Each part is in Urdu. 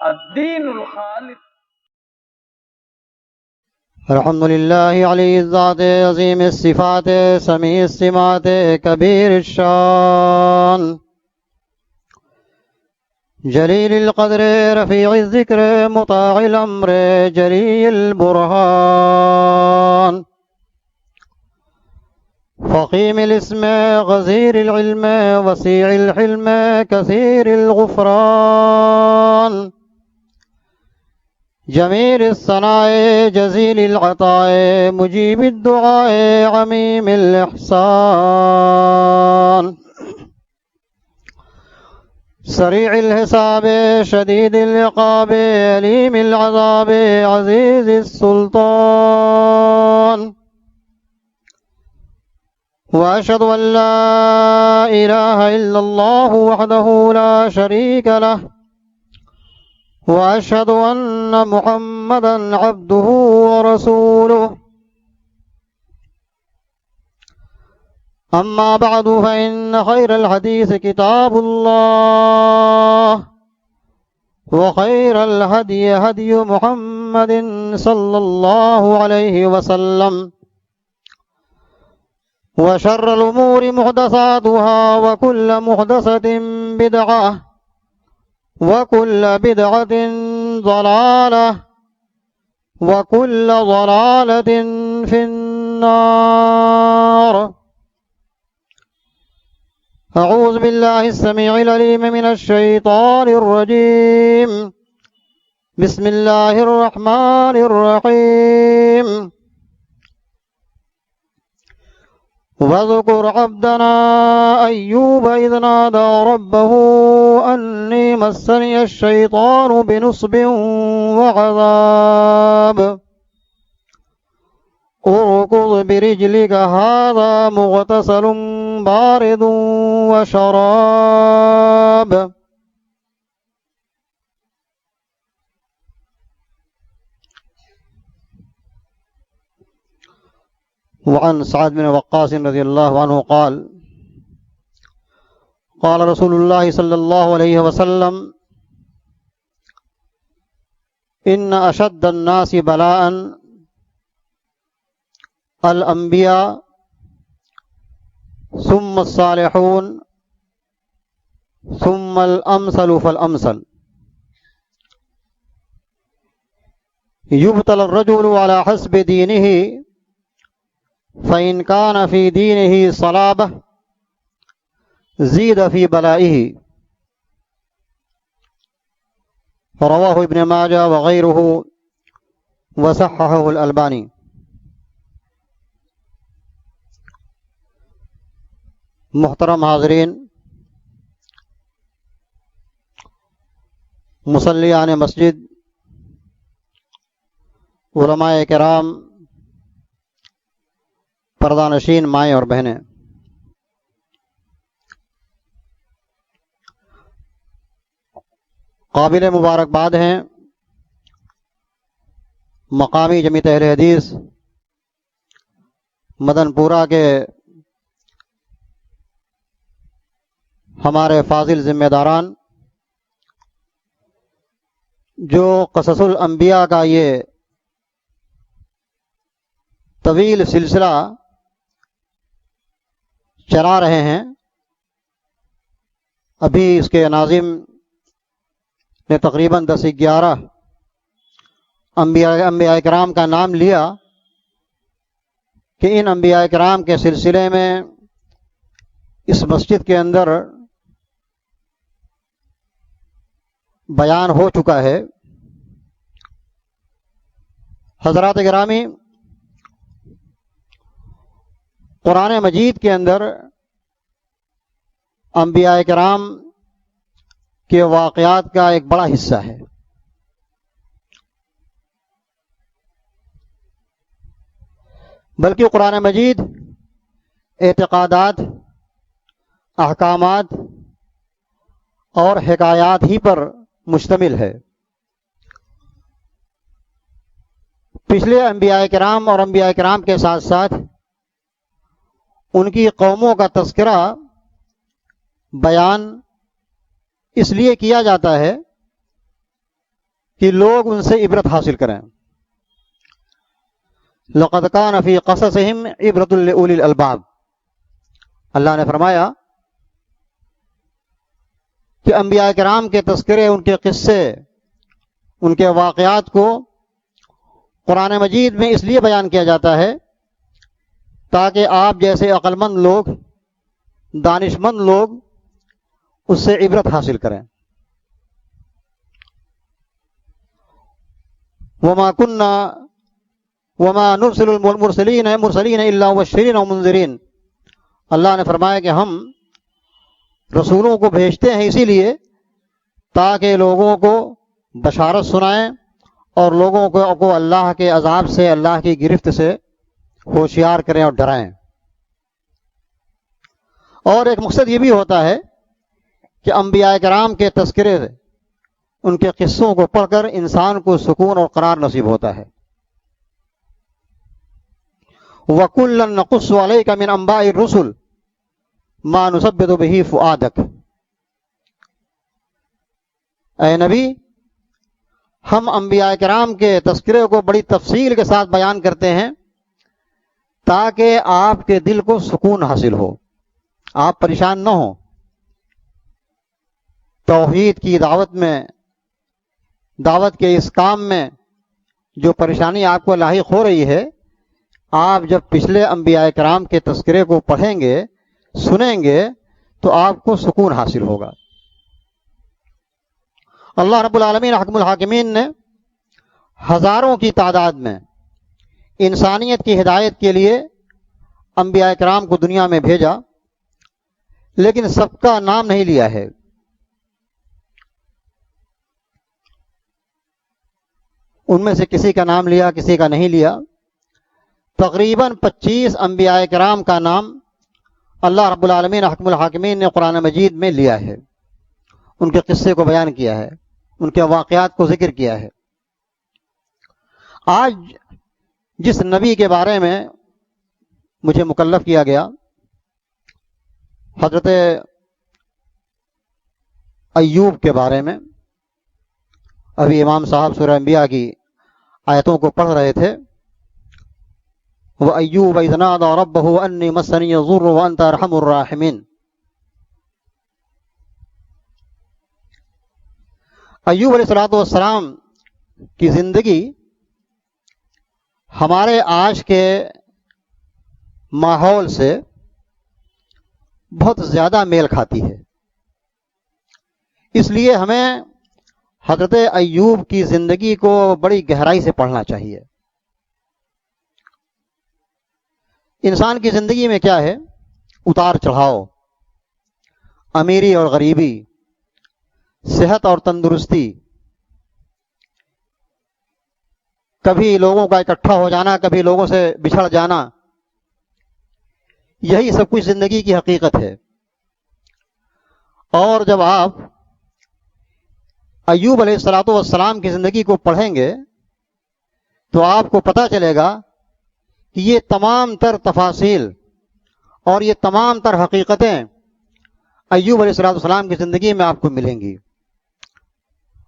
الدین الخالص. الحمد لله علي الذات عظيم الصفات سميع السمات كبير الشان جليل القدر رفيع الذكر مطاع الأمر جلي البرهان فقيم الاسم غزير العلم وسيع الحلم كثير الغفران جميل الثناء جزيل العطاء مجيب الدعاء عميم الإحسان سريع الحساب شديد العقاب أليم العذاب عزيز السلطان وأشهد أن لا إله إلا الله وحده لا شريك له وأشهد أن محمدا عبده ورسوله أما بعد فإن خير الحديث كتاب الله وخير الهدي هدي محمد صلى الله عليه وسلم وشر الأمور محدثاتها وكل محدثة بدعة وكل بدعة ضلالة وكل ضلالة في النار. أعوذ بالله السميع العليم من الشيطان الرجيم. بسم الله الرحمن الرحيم. واذكر عبدنا أيوب إذ نادى ربه أني مسني الشيطان بنصب وعذاب اركض برجلك هذا مغتسل بارد وشراب. وعن سعد بن وقاص رضي الله عنه قال قال رسول الله صلى الله عليه وسلم إن أشد الناس بلاء الأنبياء ثم الصالحون ثم الأمثل فالأمثل. يبتلى الرجل على حسب دينه فإن كان في دينه صلابة زيد في بلائه. رواه ابن ماجه وغيره وصححه الألباني. محترم حاضرین، مصلیان مسجد، علماء کرام، پردہ نشین مائیں اور بہنیں، قابل مبارکباد ہیں مقامی جمیعت اہل حدیث مدن پورہ کے ہمارے فاضل ذمہ داران جو قصص الانبیاء کا یہ طویل سلسلہ چلا رہے ہیں. ابھی اس کے ناظم نے تقریباً 10-11 انبیاء کرام کا نام لیا کہ ان انبیاء کرام کے سلسلے میں اس مسجد کے اندر بیان ہو چکا ہے. حضرات گرامی، قرآن مجید کے اندر انبیاء کرام کے واقعات کا ایک بڑا حصہ ہے. بلکہ قرآن مجید اعتقادات، احکامات اور حکایات ہی پر مشتمل ہے. پچھلے انبیاء کرام اور انبیاء کرام کے ساتھ ساتھ ان کی قوموں کا تذکرہ بیان اس لیے کیا جاتا ہے کہ لوگ ان سے عبرت حاصل کریں. لقد كان في قصصهم عبرۃ لأولی الالباب. اللہ نے فرمایا کہ انبیاء کرام کے تذکرے، ان کے قصے، ان کے واقعات کو قرآن مجید میں اس لیے بیان کیا جاتا ہے تاکہ آپ جیسے عقل مند لوگ، دانش مند لوگ اس سے عبرت حاصل کریں. وما نرسل المرسلین الا مبشرین ومنذرین. اللہ نے فرمایا کہ ہم رسولوں کو بھیجتے ہیں اسی لیے تاکہ لوگوں کو بشارت سنائیں اور لوگوں کو اللہ کے عذاب سے، اللہ کی گرفت سے ہوشیار کریں اور ڈرائیں. اور ایک مقصد یہ بھی ہوتا ہے کہ انبیاء کرام کے تذکرے سے، ان کے قصوں کو پڑھ کر انسان کو سکون اور قرار نصیب ہوتا ہے. وَكُلًّا نَقُصُّ عَلَيْكَ مِنْ أَنْبَاءِ الرُّسُلِ مَا نُثَبِّتُ بِهِ فُؤَادَكَ. اے نبی، ہم انبیاء کرام کے تذکرے کو بڑی تفصیل کے ساتھ بیان کرتے ہیں تاکہ آپ کے دل کو سکون حاصل ہو، آپ پریشان نہ ہوں. توحید کی دعوت کے اس کام میں جو پریشانی آپ کو لاحق ہو رہی ہے، آپ جب پچھلے انبیاء کرام کے تذکرے کو پڑھیں گے، سنیں گے تو آپ کو سکون حاصل ہوگا. اللہ رب العالمین حکم الحاکمین نے ہزاروں کی تعداد میں انسانیت کی ہدایت کے لیے انبیاء کرام کو دنیا میں بھیجا، لیکن سب کا نام نہیں لیا ہے. ان میں سے کسی کا نام لیا، کسی کا نہیں لیا. تقریباً 25 انبیاء کرام کا نام اللہ رب العالمین حکم الحاکمین نے قرآن مجید میں لیا ہے، ان کے قصے کو بیان کیا ہے، ان کے واقعات کو ذکر کیا ہے. آج جس نبی کے بارے میں مجھے مکلف کیا گیا، حضرت ایوب کے بارے میں، ابھی امام صاحب سورہ انبیاء کی آیتوں کو پڑھ رہے تھے. وَأَيُّوبَ إِذْ نَادَىٰ رَبَّهُ أَنِّي مَسَّنِيَ الضُّرُّ وَأَنْتَ أَرْحَمُ الرَّاحِمِينَ. ایوب علیہ السلام کی زندگی ہمارے آج کے ماحول سے بہت زیادہ میل کھاتی ہے. اس لیے ہمیں حضرت ایوب کی زندگی کو بڑی گہرائی سے پڑھنا چاہیے. انسان کی زندگی میں کیا ہے؟ اتار چڑھاؤ، امیری اور غریبی، صحت اور تندرستی، کبھی لوگوں کا اکٹھا ہو جانا، کبھی لوگوں سے بچھڑ جانا، یہی سب کچھ زندگی کی حقیقت ہے. اور جب آپ ایوب علیہ السلام کی زندگی کو پڑھیں گے تو آپ کو پتہ چلے گا کہ یہ تمام تر تفاصیل اور یہ تمام تر حقیقتیں ایوب علیہ السلام کی زندگی میں آپ کو ملیں گی.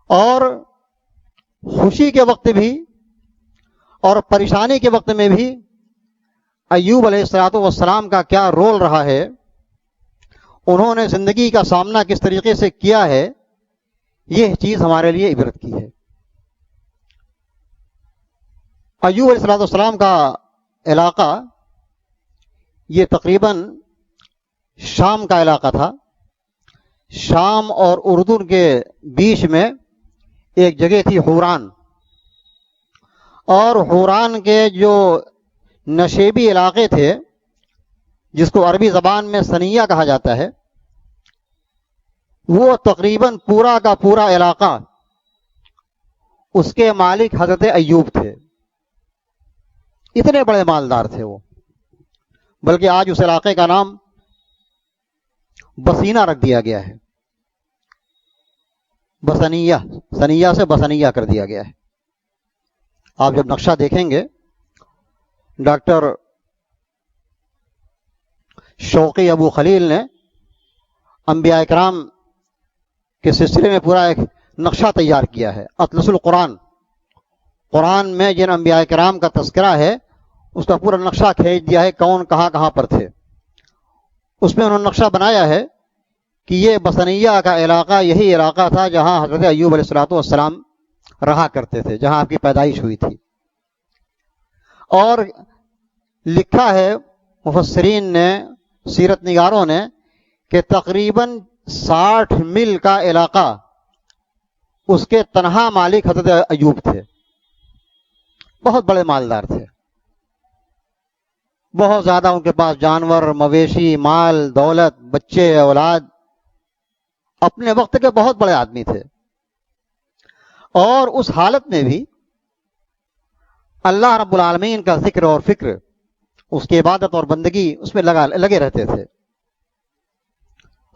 اور خوشی کے وقت بھی اور پریشانی کے وقت میں بھی ایوب علیہ السلام کا کیا رول رہا ہے، انہوں نے زندگی کا سامنا کس طریقے سے کیا ہے، یہ چیز ہمارے لیے عبرت کی ہے. ایوب علیہ السلام کا علاقہ یہ تقریباً شام کا علاقہ تھا. شام اور اردن کے بیچ میں ایک جگہ تھی حوران، اور حوران کے جو نشیبی علاقے تھے، جس کو عربی زبان میں سنیہ کہا جاتا ہے، وہ تقریباً پورا کا پورا علاقہ اس کے مالک حضرت ایوب تھے. اتنے بڑے مالدار تھے وہ، بلکہ آج اس علاقے کا نام بسینہ رکھ دیا گیا ہے. بسنیہ، سنیہ سے بسنیہ کر دیا گیا ہے. آپ جب نقشہ دیکھیں گے، ڈاکٹر شوقی ابو خلیل نے انبیاء کرام کے سلسلے میں پورا ایک نقشہ تیار کیا ہے. اطلس القرآن، قرآن میں جن انبیاء کرام کا تذکرہ ہے اس کا پورا نقشہ کھینچ دیا ہے، کون کہاں کہاں پر تھے. اس میں انہوں نے نقشہ بنایا ہے کہ یہ بسنیہ کا علاقہ یہی علاقہ تھا جہاں حضرت ایوب علیہ الصلوۃ والسلام رہا کرتے تھے، جہاں آپ کی پیدائش ہوئی تھی. اور لکھا ہے مفسرین نے، سیرت نگاروں نے، کہ تقریباً 60 میل کا علاقہ اس کے تنہا مالک حضرت ایوب تھے. بہت بڑے مالدار تھے، بہت زیادہ ان کے پاس جانور، مویشی، مال، دولت، بچے، اولاد، اپنے وقت کے بہت بڑے آدمی تھے. اور اس حالت میں بھی اللہ رب العالمین کا ذکر اور فکر، اس کی عبادت اور بندگی اس میں لگے رہتے تھے.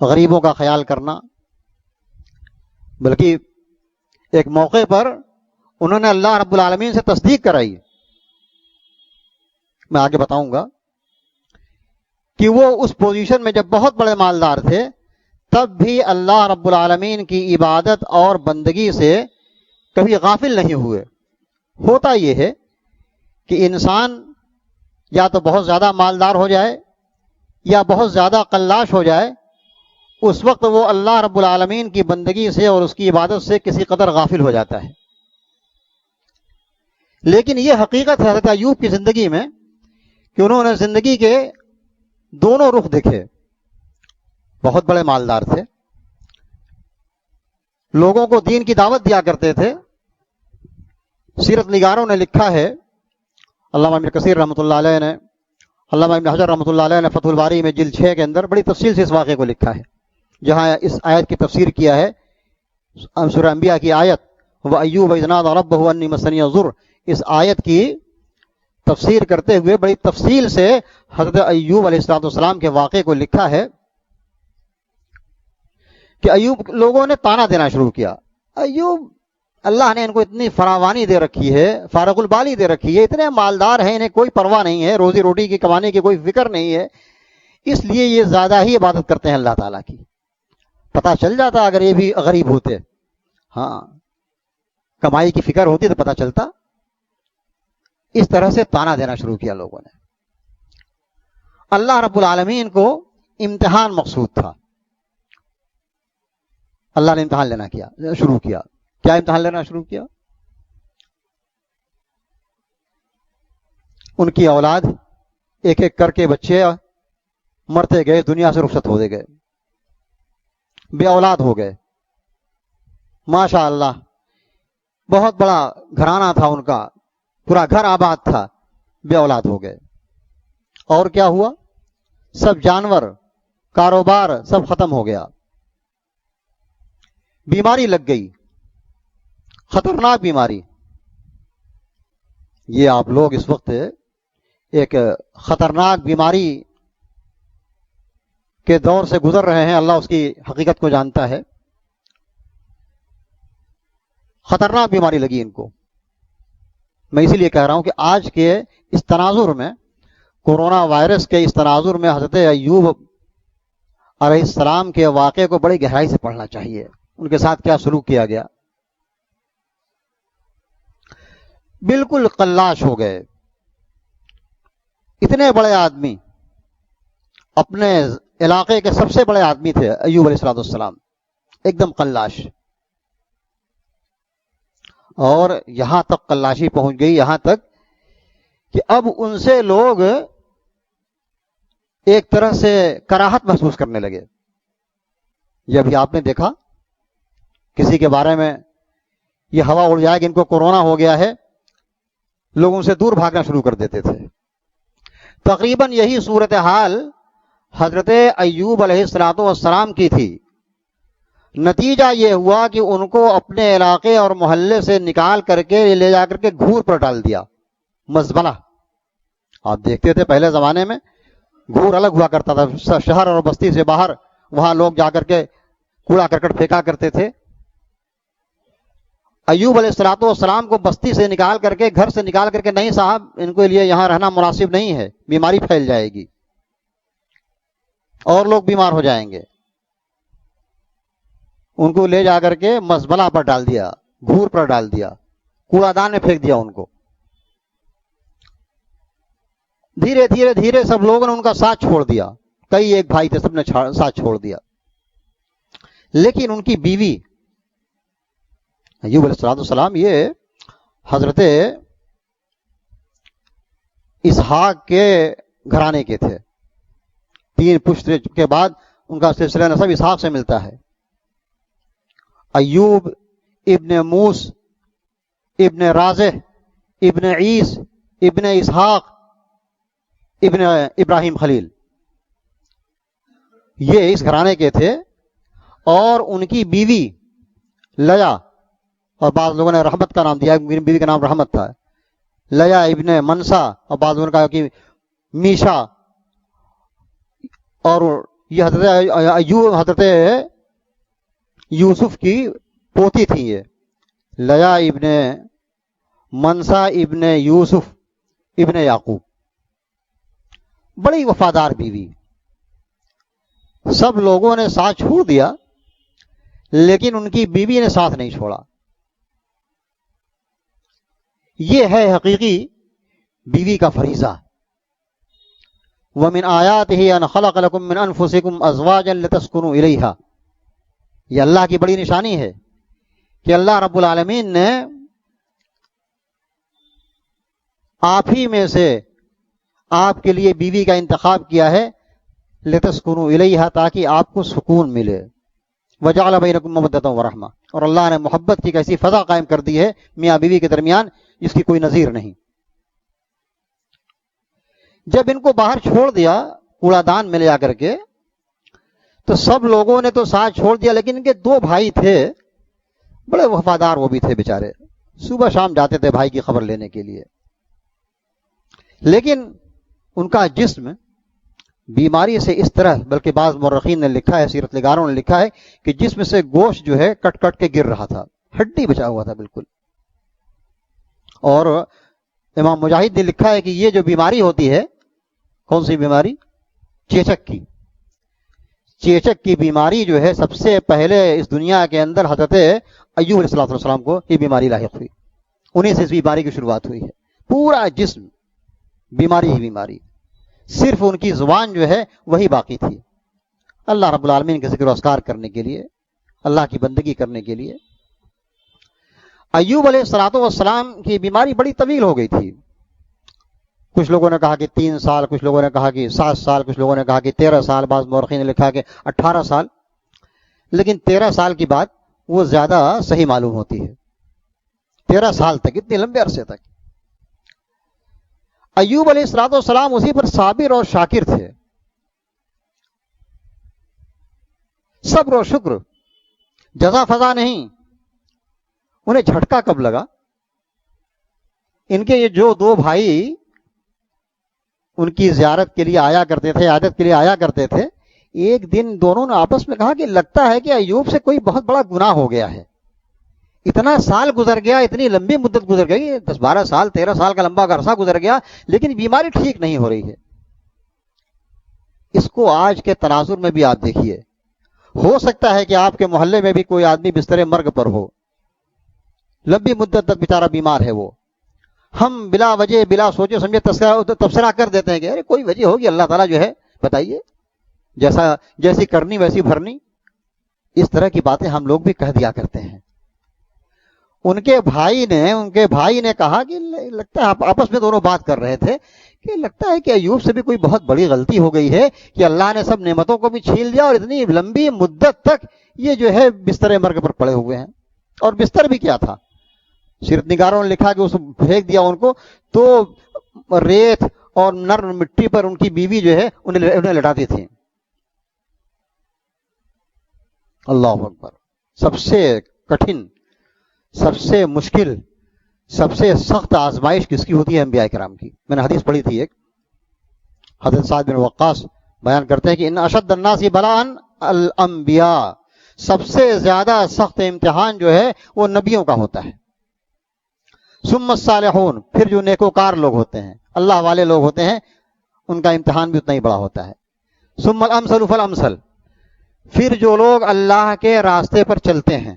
غریبوں کا خیال کرنا، بلکہ ایک موقع پر انہوں نے اللہ رب العالمین سے تصدیق کرائی، میں آگے بتاؤں گا، کہ وہ اس پوزیشن میں جب بہت بڑے مالدار تھے تب بھی اللہ رب العالمین کی عبادت اور بندگی سے کبھی غافل نہیں ہوئے. ہوتا یہ ہے کہ انسان یا تو بہت زیادہ مالدار ہو جائے یا بہت زیادہ قلاش ہو جائے، اس وقت وہ اللہ رب العالمین کی بندگی سے اور اس کی عبادت سے کسی قدر غافل ہو جاتا ہے. لیکن یہ حقیقت ہے حضرت ایوب کی زندگی میں کہ انہوں نے زندگی کے دونوں رخ دیکھے. بہت بڑے مالدار تھے، لوگوں کو دین کی دعوت دیا کرتے تھے. سیرت نگاروں نے لکھا ہے، علامہ ابن کثیر رحمۃ اللہ علیہ نے، علامہ ابن حجر رحمۃ اللہ علیہ نے فتح الباری میں جلد 6 کے اندر بڑی تفصیل سے اس واقعے کو لکھا ہے، جہاں اس آیت کی تفسیر کیا ہے. سورہ انبیاء کی آیت وَأَيُّوبَ إِذْ نَادَىٰ رَبَّهُ أَنِّي مَسَّنِيَ الضُّرُّ، اس آیت کی تفسیر کرتے ہوئے بڑی تفصیل سے حضرت ایوب علیہ السلام کے واقعے کو لکھا ہے کہ ایوب لوگوں نے تانا دینا شروع کیا. ایوب، اللہ نے ان کو اتنی فراوانی دے رکھی ہے، فارغ البالی دے رکھی ہے، اتنے مالدار ہیں، انہیں کوئی پرواہ نہیں ہے، روزی روٹی کی کمانے کی کوئی فکر نہیں ہے، اس لیے یہ زیادہ ہی عبادت کرتے ہیں اللہ تعالیٰ کی. پتہ چل جاتا اگر یہ بھی غریب ہوتے، ہاں کمائی کی فکر ہوتی تو پتہ چلتا. اس طرح سے تانا دینا شروع کیا لوگوں نے. اللہ رب العالمین کو امتحان مقصود تھا. اللہ نے امتحان لینا شروع کیا. کیا امتحان لینا شروع کیا؟ ان کی اولاد، ایک ایک کر کے بچے مرتے گئے، دنیا سے رخصت ہوتے گئے، بے اولاد ہو گئے. ماشاء اللہ بہت بڑا گھرانہ تھا ان کا، پورا گھر آباد تھا، بے اولاد ہو گئے. اور کیا ہوا؟ سب جانور، کاروبار سب ختم ہو گیا. بیماری لگ گئی، خطرناک بیماری. یہ آپ لوگ اس وقت ایک خطرناک بیماری کے دور سے گزر رہے ہیں، اللہ اس کی حقیقت کو جانتا ہے. خطرناک بیماری لگی ان کو. میں اسی لیے کہہ رہا ہوں کہ آج کے اس تناظر میں، کورونا وائرس کے اس تناظر میں، حضرت ایوب علیہ السلام کے واقعے کو بڑی گہرائی سے پڑھنا چاہیے. ان کے ساتھ کیا سلوک کیا گیا. بالکل قلاش ہو گئے، اتنے بڑے آدمی، اپنے علاقے کے سب سے بڑے آدمی تھے ایوب علیہ السلام، ایک دم قلاش. اور یہاں تک قلاشی پہنچ گئی، یہاں تک کہ اب ان سے لوگ ایک طرح سے کراہت محسوس کرنے لگے. یہ ابھی آپ نے دیکھا کسی کے بارے میں یہ ہوا اڑ جائے کہ ان کو کورونا ہو گیا ہے، لوگ ان سے دور بھاگنا شروع کر دیتے تھے. تقریباً یہی صورتحال حضرت ایوب علیہ السلام کی تھی. نتیجہ یہ ہوا کہ ان کو اپنے علاقے اور محلے سے نکال کر کے لے جا کر کے گھور پر ڈال دیا، مزبلہ. آپ دیکھتے تھے پہلے زمانے میں گھور الگ ہوا کرتا تھا، شہر اور بستی سے باہر وہاں لوگ جا کر کے کوڑا کرکٹ پھینکا کرتے تھے. ایوب علیہ السلام کو بستی سے نکال کر کے، گھر سے نکال کر کے، نہیں صاحب ان کے لیے یہاں رہنا مناسب نہیں ہے، بیماری پھیل جائے گی اور لوگ بیمار ہو جائیں گے. ان کو لے جا کر کے مزبلہ پر ڈال دیا، گھور پر ڈال دیا، کوڑا دان میں پھینک دیا ان کو۔ دھیرے دھیرے دھیرے سب لوگوں نے ان کا ساتھ چھوڑ دیا، کئی ایک بھائی تھے سب نے ساتھ چھوڑ دیا، لیکن ان کی بیوی ایوب علیہ السلام یہ حضرت اسحاق کے گھرانے کے تھے، 3 پشت کے بعد ان کا سلسلہ نسب اسحاق سے ملتا ہے۔ ایوب ابن موس ابن رازح ابن عیس ابن اسحاق ابن ابراہیم خلیل، یہ اس گھرانے کے تھے، اور ان کی بیوی لیا، اور بعض لوگوں نے رحمت کا نام دیا، بیوی کا نام رحمت تھا، لیا ابن منسا، اور بعض لوگوں نے کہا کہ میشا، اور یہ حضرت یوسف کی پوتی تھی، یہ لیا ابن منسا ابن یوسف ابن یعقوب، بڑی وفادار بیوی۔ سب لوگوں نے ساتھ چھوڑ دیا، لیکن ان کی بیوی نے ساتھ نہیں چھوڑا۔ یہ ہے حقیقی بیوی کا فریضہ۔ وَمِنْ آيَاتِهِ أَنْ خَلَقَ لَكُم مِّنْ أَنفُسِكُمْ أَزْوَاجًا لِتَسْكُنُوا إِلَيْهَا، یہ اللہ کی بڑی نشانی ہے کہ اللہ رب العالمین نے آپ ہی میں سے آپ کے لیے بیوی کا انتخاب کیا ہے، لِتَسْكُنُوا إِلَيْهَا، تاکہ آپ کو سکون ملے، وَجَعَلَ بَيْنَكُم مَّوَدَّةً وَرَحْمَةً، اور اللہ نے محبت کی ایسی فضا قائم کر دی ہے میاں بیوی کے درمیان جس کی کوئی نظیر نہیں۔ جب ان کو باہر چھوڑ دیا کوڑا دان میں لے جا کر کے، تو سب لوگوں نے تو ساتھ چھوڑ دیا، لیکن ان کے 2 بھائی تھے بڑے وفادار، وہ بھی تھے بیچارے، صبح شام جاتے تھے بھائی کی خبر لینے کے لیے، لیکن ان کا جسم بیماری سے اس طرح، بلکہ بعض مورخین نے لکھا ہے، سیرت نگاروں نے لکھا ہے کہ جسم سے گوشت جو ہے کٹ کٹ کے گر رہا تھا، ہڈی بچا ہوا تھا بالکل۔ اور امام مجاہد نے لکھا ہے کہ یہ جو بیماری ہوتی ہے، کون سی بیماری؟ چیچک کی۔ چیچک کی بیماری جو ہے سب سے پہلے اس دنیا کے اندر حضرت ایوب علیہ السلام کو یہ بیماری لاحق ہوئی، انہیں سے اس بیماری کی شروعات ہوئی ہے، پورا جسم بیماری ہی بیماری، صرف ان کی زبان جو ہے وہی باقی تھی، اللہ رب العالمین کے ذکر و اذکار کرنے کے لیے، اللہ کی بندگی کرنے کے لیے۔ ایوب علیہ السلام کی بیماری بڑی طویل ہو گئی تھی، کچھ لوگوں نے کہا کہ 3 سال، کچھ لوگوں نے کہا کہ 7 سال، کچھ لوگوں نے کہا کہ 13 سال، بعض مورخین نے لکھا کہ 18 سال، لیکن 13 سال کی بات وہ زیادہ صحیح معلوم ہوتی ہے، 13 سال تک، اتنے لمبے عرصے تک ایوب علیہ السلام اسی پر صابر اور شاکر تھے، صبر و شکر، جزا فضا نہیں۔ انہیں جھٹکا کب لگا؟ ان کے یہ جو 2 بھائی ان کی زیارت کے لیے آیا کرتے تھے، عادت کے لیے آیا کرتے تھے، ایک دن دونوں نے آپس میں کہا کہ لگتا ہے کہ ایوب سے کوئی بہت بڑا گناہ ہو گیا ہے، اتنا سال گزر گیا، اتنی لمبی مدت گزر گئی، 10-12 سال 13 سال کا لمبا عرصہ گزر گیا، لیکن بیماری ٹھیک نہیں ہو رہی ہے۔ اس کو آج کے تناظر میں بھی آپ دیکھیے، ہو سکتا ہے کہ آپ کے محلے میں بھی کوئی آدمی بستر مرگ پر ہو، لمبی مدت تک بیچارہ بیمار ہے، وہ ہم بلا وجہ بلا سوچے سمجھے تبصرہ کر دیتے ہیں کہ ارے کوئی وجہ ہوگی، اللہ تعالیٰ جو ہے بتائیے، جیسی کرنی ویسی بھرنی، اس طرح کی باتیں ہم لوگ بھی کہہ دیا کرتے ہیں۔ ان کے بھائی نے کہا کہ لگتا ہے، آپس میں دونوں بات کر رہے تھے کہ لگتا ہے کہ ایوب سے بھی کوئی بہت بڑی غلطی ہو گئی ہے کہ اللہ نے سب نعمتوں کو بھی چھین لیا اور اتنی لمبی مدت تک یہ جو ہے بستر مرگ پر پڑے ہوئے ہیں۔ اور بستر بھی کیا تھا، سیرت نگاروں نے لکھا کہ اس پھینک دیا ان کو، تو ریت اور نرم مٹی پر ان کی بیوی جو ہے انہیں لٹاتی تھی۔ اللہ اکبر۔ سب سے کٹھن، سب سے مشکل، سب سے سخت آزمائش کس کی ہوتی ہے؟ انبیاء کرام کی۔ میں نے حدیث پڑھی تھی ایک، حضرت سعد بن وقاص بیان کرتے ہیں کہ ان اشد الناس بلاء الانبیاء، سب سے زیادہ سخت امتحان جو ہے وہ نبیوں کا ہوتا ہے۔ ثم الصالحون، پھر جو نیکوکار لوگ ہوتے ہیں، اللہ والے لوگ ہوتے ہیں، ان کا امتحان بھی اتنا ہی بڑا ہوتا ہے۔ ثم الامثل فالامثل، پھر جو لوگ اللہ کے راستے پر چلتے ہیں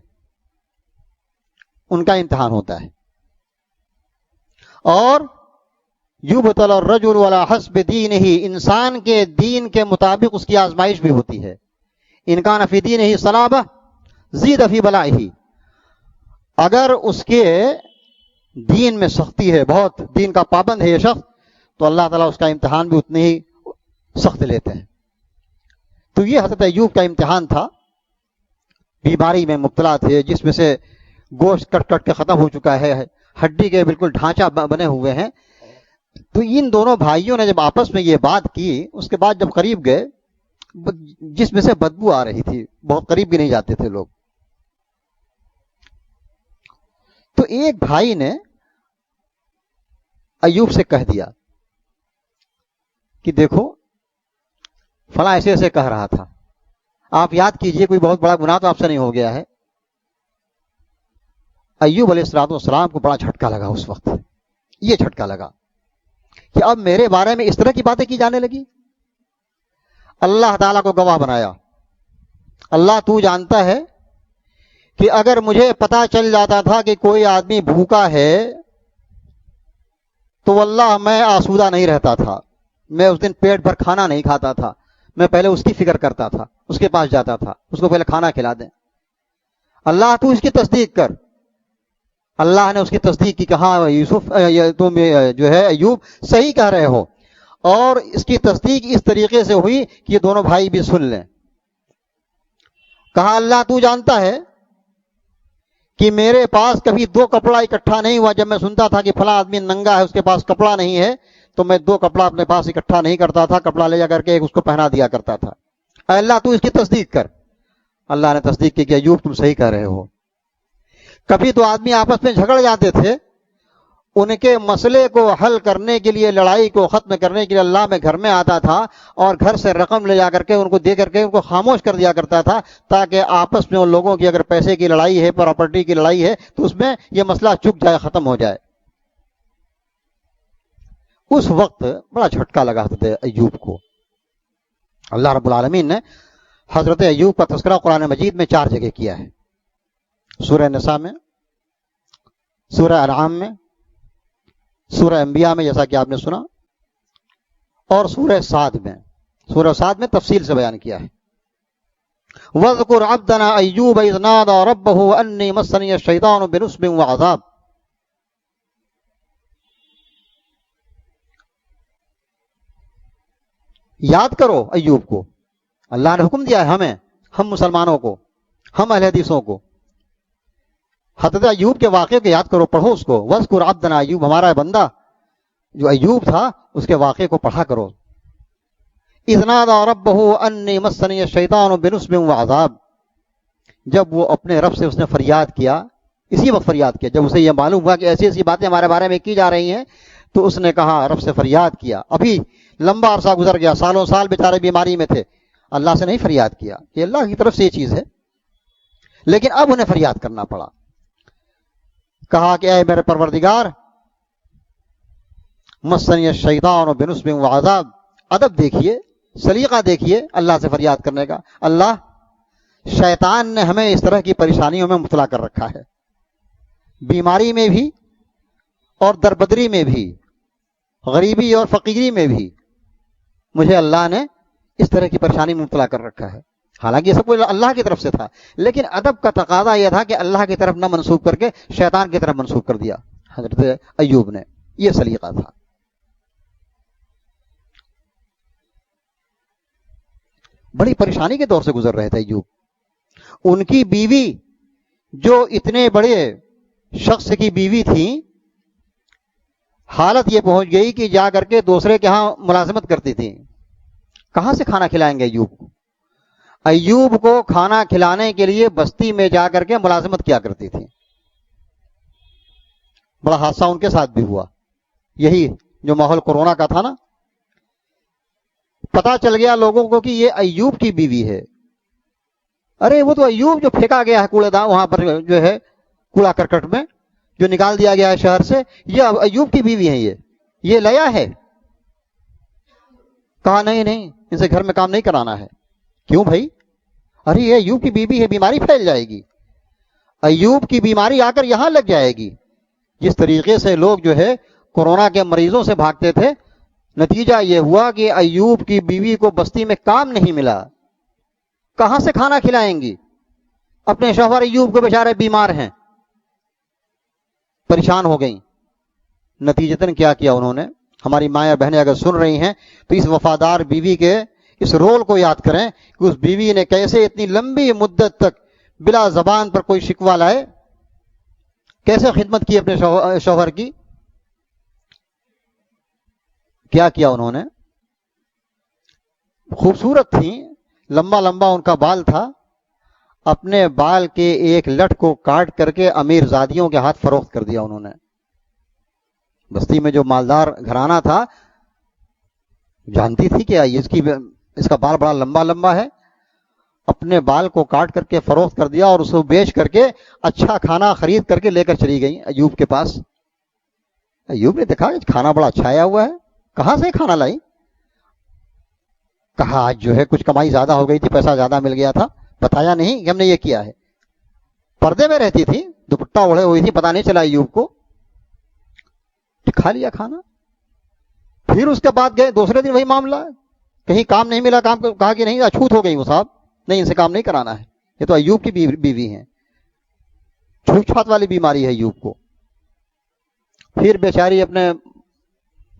ان کا امتحان ہوتا ہے. اور یبتلی الرجل علی حسب دینہ، انسان کے دین کے مطابق اس کی آزمائش بھی ہوتی ہے. ان کان فی دینہ صلابہ زید فی بلائہ، اگر اس کے دین میں سختی ہے، بہت دین کا پابند ہے یہ شخص، تو اللہ تعالیٰ اس کا امتحان بھی اتنے ہی سخت لیتے ہیں. تو یہ حضرت ایوب کا امتحان تھا. بیماری میں مبتلا تھے، جس میں سے گوشت کٹ کٹ کے ختم ہو چکا ہے، ہڈی کے بالکل ڈھانچہ بنے ہوئے ہیں. تو ان دونوں بھائیوں نے جب آپس میں یہ بات کی، اس کے بعد جب قریب گئے، جس میں سے بدبو آ رہی تھی، بہت قریب بھی نہیں جاتے تھے لوگ. تو ایک بھائی نے ایوب سے کہہ دیا کہ دیکھو فلاں ایسے ایسے کہہ رہا تھا، آپ یاد کیجئے کوئی بہت بڑا گناہ تو آپ سے نہیں ہو گیا ہے. ایوب علیہ الصلوۃ والسلام کو بڑا جھٹکا لگا اس وقت. یہ جھٹکا لگا کہ اب میرے بارے میں اس طرح کی باتیں کی جانے لگی. اللہ تعالیٰ کو گواہ بنایا، اللہ تو جانتا ہے کہ اگر مجھے پتا چل جاتا تھا کہ کوئی آدمی بھوکا ہے تو واللہ میں آسودہ نہیں رہتا تھا، میں اس دن پیٹ بھر کھانا نہیں کھاتا تھا، میں پہلے اس کی فکر کرتا تھا، اس کے پاس جاتا تھا، اس کو پہلے کھانا کھلا دیں. اللہ تو اس کی تصدیق کر. اللہ نے اس کی تصدیق کی کہ ہاں یوسف تم جو ہے ایوب صحیح کہہ رہے ہو. اور اس کی تصدیق اس طریقے سے ہوئی کہ یہ دونوں بھائی بھی سن لیں. کہا اللہ تو جانتا ہے کہ میرے پاس کبھی دو کپڑا اکٹھا نہیں ہوا. جب میں سنتا تھا کہ فلاں آدمی ننگا ہے، اس کے پاس کپڑا نہیں ہے، تو میں دو کپڑا اپنے پاس اکٹھا نہیں کرتا تھا، کپڑا لے جا کر کے ایک اس کو پہنا دیا کرتا تھا. اے اللہ تو اس کی تصدیق کر. اللہ نے تصدیق کی کہ ایوب تم صحیح کہہ رہے ہو. کبھی تو آدمی آپس میں جھگڑ جاتے تھے، ان کے مسئلے کو حل کرنے کے لیے، لڑائی کو ختم کرنے کے لیے اللہ میں گھر میں آتا تھا اور گھر سے رقم لے جا کر کے ان کو دے کر کے ان کو خاموش کر دیا کرتا تھا، تاکہ آپس میں ان لوگوں کی اگر پیسے کی لڑائی ہے، پراپرٹی کی لڑائی ہے، تو اس میں یہ مسئلہ چک جائے، ختم ہو جائے. اس وقت بڑا جھٹکا لگا حضرت ایوب کو. اللہ رب العالمین نے حضرت ایوب کا تذکرہ قرآن مجید میں 4 جگہ کیا ہے. سورہ نساء میں، سورہ انعام میں، سورہ انبیاء میں جیسا کہ آپ نے سنا، اور سورہ صاد میں. سورہ صاد میں تفصیل سے بیان کیا ہے. وَاذْكُرْ عَبْدَنَا أَيُّوبَ إِذْ نَادَىٰ رَبَّهُ أَنِّي مَسَّنِيَ الشَّيْطَانُ بِنُصْبٍ وَعَذَابٍ. یاد کرو ایوب کو. اللہ نے حکم دیا ہے ہمیں، ہم مسلمانوں کو، ہم اہل حدیثوں کو. حضرت ایوب کے واقعے کو یاد کرو، پڑھو اس کو. وَاذْكُرْ عَبْدَنَا ایوب، ہمارا بندہ جو ایوب تھا اس کے واقعے کو پڑھا کرو. اِذْ نَادَىٰ رَبَّهُ أَنِّي مَسَّنِيَ الشَّيْطَانُ بِنُصْبٍ وَعَذَابٍ. جب وہ اپنے رب سے اس نے فریاد کیا، اسی وقت فریاد کیا جب اسے یہ معلوم ہوا کہ ایسی ایسی باتیں ہمارے بارے میں کی جا رہی ہیں، تو اس نے کہا، رب سے فریاد کیا. ابھی لمبا عرصہ گزر گیا، سالوں سال بیچارے بیماری میں تھے، اللہ سے نہیں فریاد کیا کہ اللہ کی طرف سے یہ چیز ہے. لیکن اب انہیں فریاد کرنا پڑا. کہا کہ اے میرے پروردگار، مسنی الشیطان بنصب وعذاب. ادب دیکھیے، سلیقہ دیکھیے اللہ سے فریاد کرنے کا. اللہ، شیطان نے ہمیں اس طرح کی پریشانیوں میں مبتلا کر رکھا ہے، بیماری میں بھی اور دربدری میں بھی، غریبی اور فقیری میں بھی مجھے اللہ نے اس طرح کی پریشانی میں مبتلا کر رکھا ہے. حالانکہ یہ سب کچھ اللہ کی طرف سے تھا، لیکن ادب کا تقاضا یہ تھا کہ اللہ کی طرف نہ منسوب کر کے شیطان کی طرف منسوب کر دیا حضرت ایوب نے. یہ سلیقہ تھا. بڑی پریشانی کے دور سے گزر رہے تھے ایوب. ان کی بیوی جو اتنے بڑے شخص کی بیوی تھی، حالت یہ پہنچ گئی کہ جا کر کے دوسرے کے ہاں ملازمت کرتی تھی. کہاں سے کھانا کھلائیں گے ایوب کو؟ ایوب کو کھانا کھلانے کے لیے بستی میں جا کر کے ملازمت کیا کرتی تھی. بڑا حادثہ ان کے ساتھ بھی ہوا. یہی جو ماحول کورونا کا تھا نا، پتا چل گیا لوگوں کو کہ یہ ایوب کی بیوی ہے. ارے وہ تو ایوب جو پھینکا گیا ہے کوڑے دان وہاں پر جو ہے کوڑا کرکٹ میں، جو نکال دیا گیا ہے شہر سے، یہ ایوب کی بیوی ہے. یہ لیا ہے. کہا نہیں نہیں، ان سے گھر میں کام نہیں کرانا ہے. کیوں بھائی؟ ارے یہ ایوب کی بیوی ہے، بیماری پھیل جائے گی، ایوب کی بیماری آ کر یہاں لگ جائے گی۔ جس طریقے سے لوگ جو ہے کورونا کے مریضوں سے بھاگتے تھے، نتیجہ یہ ہوا کہ ایوب کی بیوی کو بستی میں کام نہیں ملا، کہاں سے کھانا کھلائیں گی؟ اپنے شوہر ایوب کو بیچارے بیمار ہیں، پریشان ہو گئیں۔ نتیجتاً کیا کیا انہوں نے؟ ہماری مائیں بہنیں اگر سن رہی ہیں تو اس وفادار بیوی کے اس رول کو یاد کریں کہ اس بیوی نے کیسے اتنی لمبی مدت تک بلا زبان پر کوئی شکوہ لائے کیسے خدمت کی اپنے شوہر کی۔ کیا کیا انہوں نے؟ خوبصورت تھیں، لمبا لمبا ان کا بال تھا، اپنے بال کے ایک لٹ کو کاٹ کر کے امیر زادیوں کے ہاتھ فروخت کر دیا انہوں نے۔ بستی میں جو مالدار گھرانہ تھا جانتی تھی کہ اس کا بال بڑا لمبا لمبا ہے، اپنے بال کو کاٹ کر کے فروخت کر دیا اور اس کو بیچ کر کے اچھا کھانا خرید کر کے لے کر چلی گئی ایوب کے پاس۔ ایوب نے دیکھا کہ کھانا بڑا اچھا آیا ہوا ہے، کہاں سے کھانا لائی؟ کہا آج جو ہے کچھ کمائی زیادہ ہو گئی تھی، پیسہ زیادہ مل گیا تھا، بتایا نہیں کہ ہم نے یہ کیا ہے۔ پردے میں رہتی تھی، دوپٹہ اوڑھے ہوئی تھی، پتا نہیں چلا ایوب کو، کھا لیا کھانا۔ پھر اس کے بعد گئے دوسرے دن وہی معاملہ، کہیں کام نہیں ملا، کام کہا کہ نہیں اچھوت ہو گئی وہ صاحب، نہیں ان سے کام نہیں کرانا ہے، یہ تو ایوب کی بیوی ہیں، چھوت چھات والی بیماری ہے ایوب کو۔ پھر بیچاری اپنے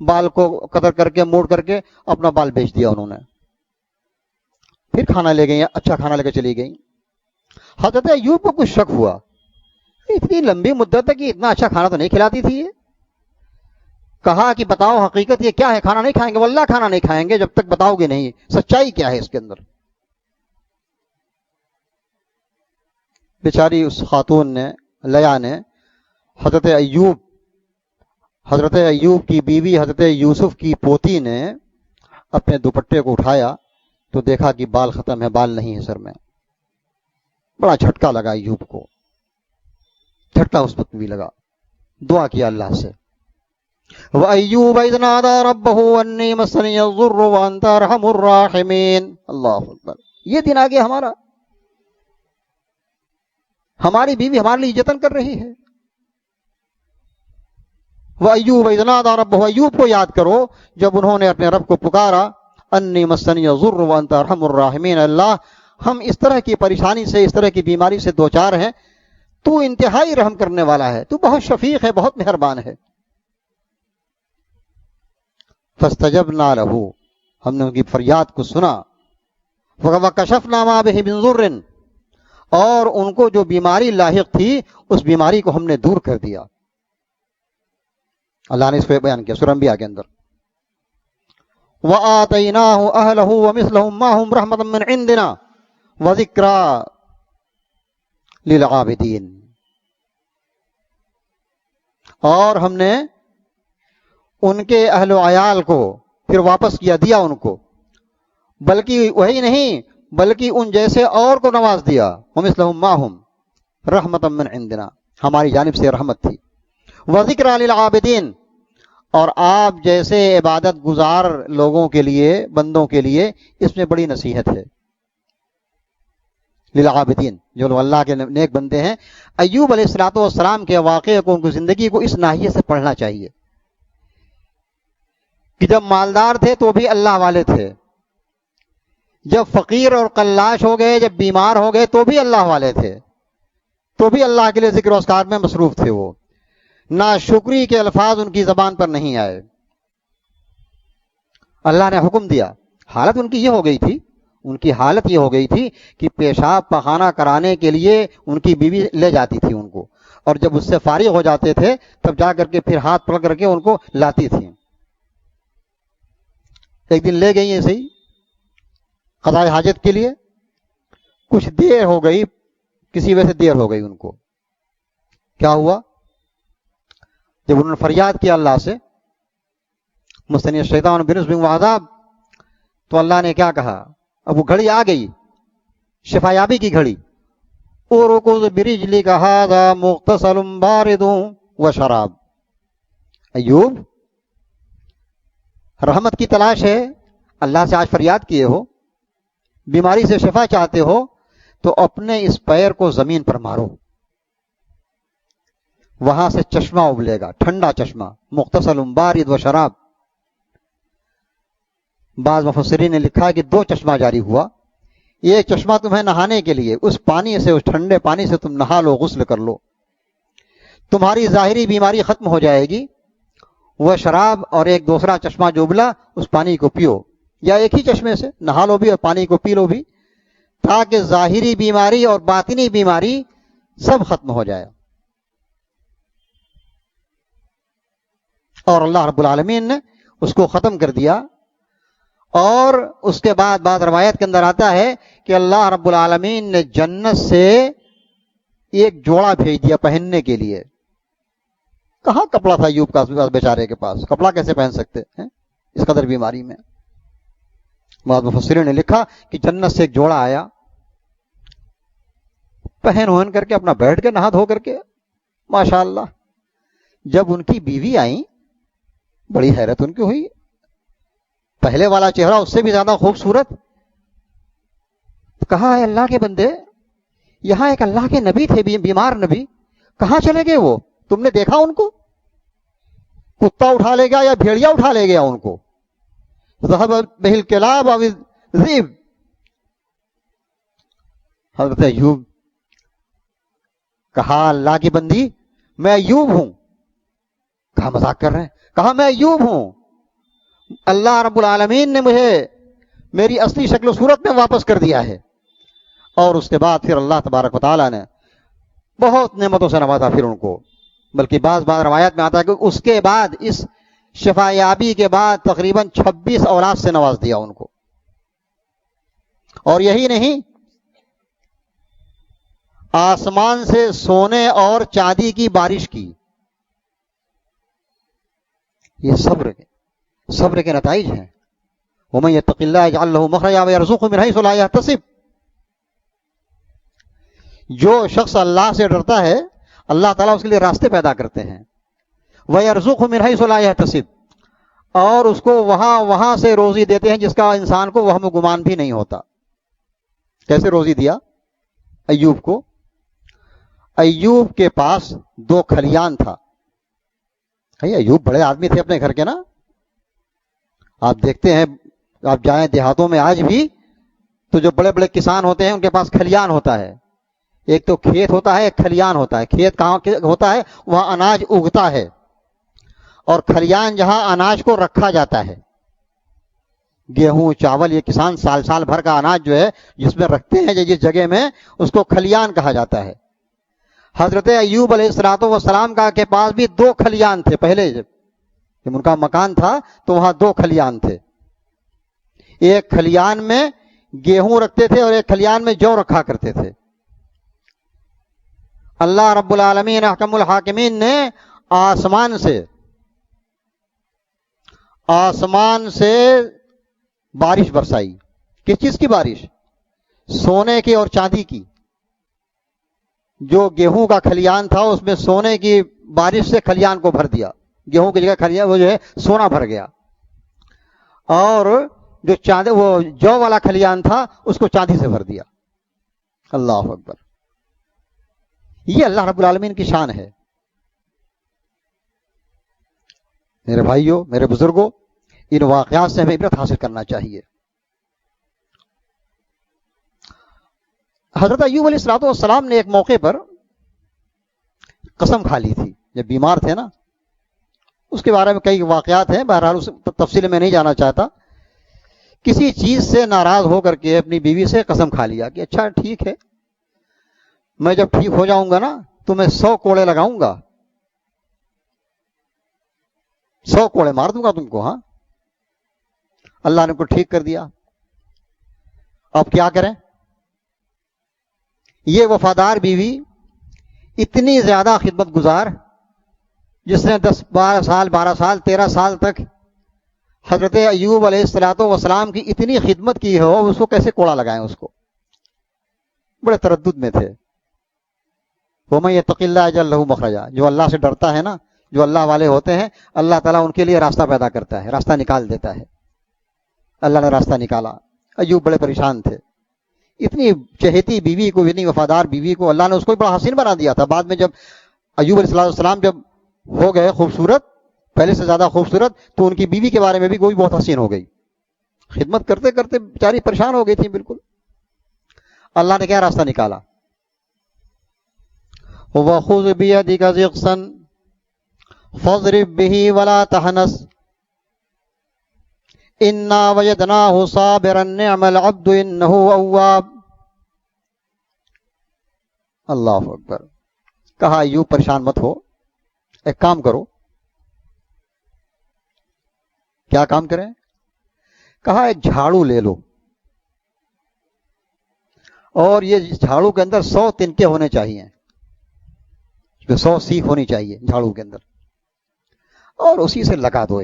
بال کو قطر کر کے موڑ کر کے اپنا بال بیچ دیا انہوں نے، پھر کھانا لے گئی، اچھا کھانا لے کے چلی گئی۔ حضرت ایوب کو کچھ شک ہوا، اتنی لمبی مدت تک اتنا اچھا کھانا تو نہیں کھلاتی تھی یہ۔ کہا کہ بتاؤ حقیقت یہ کیا ہے؟ کھانا نہیں کھائیں گے، واللہ کھانا نہیں کھائیں گے جب تک بتاؤ گے نہیں سچائی کیا ہے اس کے اندر۔ بیچاری اس خاتون نے، لیا نے، حضرت ایوب کی بیوی حضرت یوسف کی پوتی نے اپنے دوپٹے کو اٹھایا تو دیکھا کہ بال ختم ہے، بال نہیں ہے سر میں۔ بڑا جھٹکا لگا ایوب کو، جھٹکا اس وقت بھی لگا، دعا کیا اللہ سے، وَأَيُّوبَ إِذْ نَادَىٰ رَبَّهُ أَنِّي مَسَّنِيَ الضُّرُّ وَأَنْتَ أَرْحَمُ الرَّاحِمِينَ۔ اللہ اکبر، یہ دن آ گیا ہمارا، ہماری بیوی ہمارے لیے جتن کر رہی ہے۔ وَأَيُّوبَ إِذْ نَادَىٰ رَبَّهُ، ایوب کو یاد کرو جب انہوں نے اپنے رب کو پکارا، أَنِّي مَسَّنِيَ الضُّرُّ وَأَنْتَ أَرْحَمُ الرَّاحِمِينَ، اللہ ہم اس طرح کی پریشانی سے، اس طرح کی بیماری سے دوچار ہیں، تو انتہائی رحم کرنے والا ہے، تو بہت شفیق ہے، بہت مہربان ہے۔ فاستجبنا له، ہم نے ان کی فریاد کو سنا، وکشفنا ما به من ضر، اور ان کو جو بیماری لاحق تھی اس بیماری کو ہم نے دور کر دیا۔ اللہ نے اس کو بیان کیا سورہ انبیاء کے اندر، وآتیناہ اہلہ ومثلہم معہم رحمۃ من عندنا وذکریٰ للعابدین، اور ہم نے ان کے اہل و عیال کو پھر واپس کیا، دیا ان کو، بلکہ وہی نہیں بلکہ ان جیسے اور کو نواز دیا، ومثلہم معہم رحمۃ من عندنا، ہماری جانب سے رحمت تھی، وذکریٰ للعابدین، اور آپ جیسے عبادت گزار لوگوں کے لیے، بندوں کے لیے اس میں بڑی نصیحت ہے، للعابدین، جو لوگ اللہ کے نیک بندے ہیں۔ ایوب علیہ الصلوۃ والسلام کے واقعے کو، ان کی زندگی کو اس ناحیے سے پڑھنا چاہیے کہ جب مالدار تھے تو بھی اللہ والے تھے، جب فقیر اور قلاش ہو گئے، جب بیمار ہو گئے تو بھی اللہ والے تھے، تو بھی اللہ کے لیے ذکر و اذکار میں مصروف تھے، وہ ناشکری کے الفاظ ان کی زبان پر نہیں آئے۔ اللہ نے حکم دیا، حالت ان کی یہ ہو گئی تھی، ان کی حالت یہ ہو گئی تھی کہ پیشاب پخانہ کرانے کے لیے ان کی بیوی لے جاتی تھی ان کو، اور جب اس سے فارغ ہو جاتے تھے تب جا کر کے پھر ہاتھ پکڑ کر کے ان کو لاتی تھی۔ ایک دن لے گئی ایسے ہی قضاء حاجت کے لیے، کچھ دیر ہو گئی، کسی وجہ سے دیر ہو گئی ان کو، کیا ہوا؟ جب انہوں نے فریاد کیا اللہ سے، مستنی الشیطان بنصب وعذاب، تو اللہ نے کیا کہا؟ اب وہ گھڑی آ گئی، شفا یابی کی گھڑی، اُرْكُضْ بِرِجْلِكَ هَذَا مُغْتَسَلٌ بَارِدٌ وَشَرَابٌ۔ ایوب، رحمت کی تلاش ہے، اللہ سے آج فریاد کیے ہو، بیماری سے شفا چاہتے ہو، تو اپنے اس پیر کو زمین پر مارو، وہاں سے چشمہ ابلے گا، ٹھنڈا چشمہ، مغتسل بارد و شراب۔ بعض مفسرین نے لکھا کہ 2 چشمہ جاری ہوا، ایک چشمہ تمہیں نہانے کے لیے، اس پانی سے، اس ٹھنڈے پانی سے تم نہا لو، غسل کر لو، تمہاری ظاہری بیماری ختم ہو جائے گی۔ وہ شراب، اور ایک دوسرا چشمہ جو ابلا اس پانی کو پیو، یا ایک ہی چشمے سے نہا لو بھی اور پانی کو پی لو بھی، تاکہ ظاہری بیماری اور باطنی بیماری سب ختم ہو جائے۔ اور اللہ رب العالمین نے اس کو ختم کر دیا۔ اور اس کے بعد بعض روایت کے اندر آتا ہے کہ اللہ رب العالمین نے جنت سے ایک جوڑا بھیج دیا پہننے کے لیے۔ کہاں کپڑا تھا ایوب کا بیچارے کے پاس، کپڑا کیسے پہن سکتے ہیں اس قدر بیماری میں؟ بعض مفسرین نے لکھا کہ جنت سے ایک جوڑا آیا، پہن ہوہن کر کے اپنا بیٹھ کے نہا دھو کر کے، ماشاءاللہ۔ جب ان کی بیوی آئیں، بڑی حیرت ان کی ہوئی، پہلے والا چہرہ اس سے بھی زیادہ خوبصورت۔ کہا ہے اللہ کے بندے، یہاں ایک اللہ کے نبی تھے، بیمار نبی، کہاں چلے گئے وہ؟ تم نے دیکھا ان کو؟ کتا اٹھا لے گیا یا بھیڑیا اٹھا لے گیا ان کو؟ ذهب به الكلاب او الذئب۔ حضرت ایوب کہا اللہ کی بندی میں ایوب ہوں۔ کہا مذاق کر رہے ہیں؟ کہا میں ایوب ہوں، اللہ رب العالمین نے مجھے میری اصلی شکل و صورت میں واپس کر دیا ہے۔ اور اس کے بعد پھر اللہ تبارک و تعالیٰ نے بہت نعمتوں سے نوازا پھر ان کو، بلکہ بعض روایات میں آتا ہے کہ اس کے بعد، اس شفا یابی کے بعد تقریباً 26 اولاد سے نواز دیا ان کو۔ اور یہی نہیں، آسمان سے سونے اور چاندی کی بارش کی۔ یہ صبر کے نتائج ہیں۔ وَمَن يَتَّقِ اللَّهَ يَجْعَل لَّهُ مَخْرَجًا وَيَرْزُقْهُ مِنْ حَيْثُ لَا يَحْتَسِبُ۔ جو شخص اللہ سے ڈرتا ہے، اللہ تعالیٰ اس کے لیے راستے پیدا کرتے ہیں۔ وَيَرْزُقْهُ مِنْ حَيْثُ لَا يَحْتَسِبُ، اور اس کو وہاں سے روزی دیتے ہیں جس کا انسان کو وہم و گمان بھی نہیں ہوتا۔ کیسے روزی دیا ایوب کو؟ ایوب کے پاس 2 کھلیان تھا۔ ایوب بڑے آدمی تھے اپنے گھر کے نا۔ آپ دیکھتے ہیں، آپ جائیں دیہاتوں میں آج بھی، تو جو بڑے بڑے کسان ہوتے ہیں ان کے پاس کھلیان ہوتا ہے۔ ایک تو کھیت ہوتا ہے، ایک کھلیان ہوتا ہے۔ کھیت کہاں ہوتا ہے؟ وہاں اناج اگتا ہے، اور کھلیان جہاں اناج کو رکھا جاتا ہے، گیہوں چاول، یہ کسان سال بھر کا اناج جو ہے جس میں رکھتے ہیں جس جگہ میں، اس کو کھلیان کہا جاتا ہے۔ حضرت ایوب علیہ السلام کا کے پاس بھی 2 کھلیان تھے۔ پہلے جب ان کا مکان تھا تو وہاں 2 کھلیان تھے۔ ایک کھلیان میں گیہوں رکھتے تھے اور ایک کھلیان میں جو رکھا کرتے تھے۔ اللہ رب العالمین احکم الحاکمین نے آسمان سے بارش برسائی۔ کس چیز کی بارش؟ سونے کی اور چاندی کی۔ جو گیہوں کا کھلیان تھا اس میں سونے کی بارش سے کھلیان کو بھر دیا، گیہوں کی جگہ کھلیان وہ جو ہے سونا بھر گیا۔ اور جو وہ جو والا کھلیان تھا اس کو چاندی سے بھر دیا۔ اللہ اکبر! یہ اللہ رب العالمین کی شان ہے۔ میرے بھائیوں، میرے بزرگوں، ان واقعات سے ہمیں عبرت حاصل کرنا چاہیے۔ حضرت ایوب علیہ السلام نے ایک موقع پر قسم کھا لی تھی جب بیمار تھے نا۔ اس کے بارے میں کئی واقعات ہیں، بہرحال اس تفصیل میں نہیں جانا چاہتا۔ کسی چیز سے ناراض ہو کر کے اپنی بیوی سے قسم کھا لیا کہ اچھا ٹھیک ہے، میں جب ٹھیک ہو جاؤں گا نا تو میں 100 کوڑے لگاؤں گا، 100 کوڑے مار دوں گا تم کو۔ ہاں، اللہ نے کو ٹھیک کر دیا۔ اب کیا کریں؟ یہ وفادار بیوی، اتنی زیادہ خدمت گزار، جس نے 12 سال 13 سال تک حضرت ایوب علیہ السلام کی اتنی خدمت کی ہو، اس کو کیسے کوڑا لگائیں؟ اس کو بڑے تردد میں تھے۔ وَمَن يَتَّقِ اللَّهَ يَجْعَل لَّهُ مَخْرَجًا، جو اللہ سے ڈرتا ہے نا، جو اللہ والے ہوتے ہیں، اللہ تعالیٰ ان کے لیے راستہ پیدا کرتا ہے، راستہ نکال دیتا ہے۔ اللہ نے راستہ نکالا۔ ایوب بڑے پریشان تھے، اتنی چہیتی بیوی کو، اتنی وفادار بیوی کو اللہ نے اس کو بڑا حسین بنا دیا تھا. بعد میں جب ایوب علیہ السلام جب ہو گئے خوبصورت، پہلے سے زیادہ خوبصورت، تو ان کی بیوی کے بارے میں بھی کوئی بہت حسین ہو گئی. خدمت کرتے کرتے بیچاری پریشان ہو گئی تھی بالکل. اللہ نے کیا راستہ نکالا؟ وَخُذْ بِيَدِكَ ضِغْثًا فَاضْرِب بِّهِ وَلَا تَحْنَثْ إِنَّا وَجَدْنَاهُ صَابِرًا نِعْمَ الْعَبْدُ إِنَّهُ أَوَّابٌ. اللہ اکبر. کہا ایوب پریشان مت ہو، ایک کام کرو. کیا کام کریں؟ کہا ایک جھاڑو لے لو، اور یہ جھاڑو کے اندر 100 تنکے ہونے چاہیے، 100 سیخ ہونی چاہیے جھاڑو کے اندر، اور اسی سے لگا دو،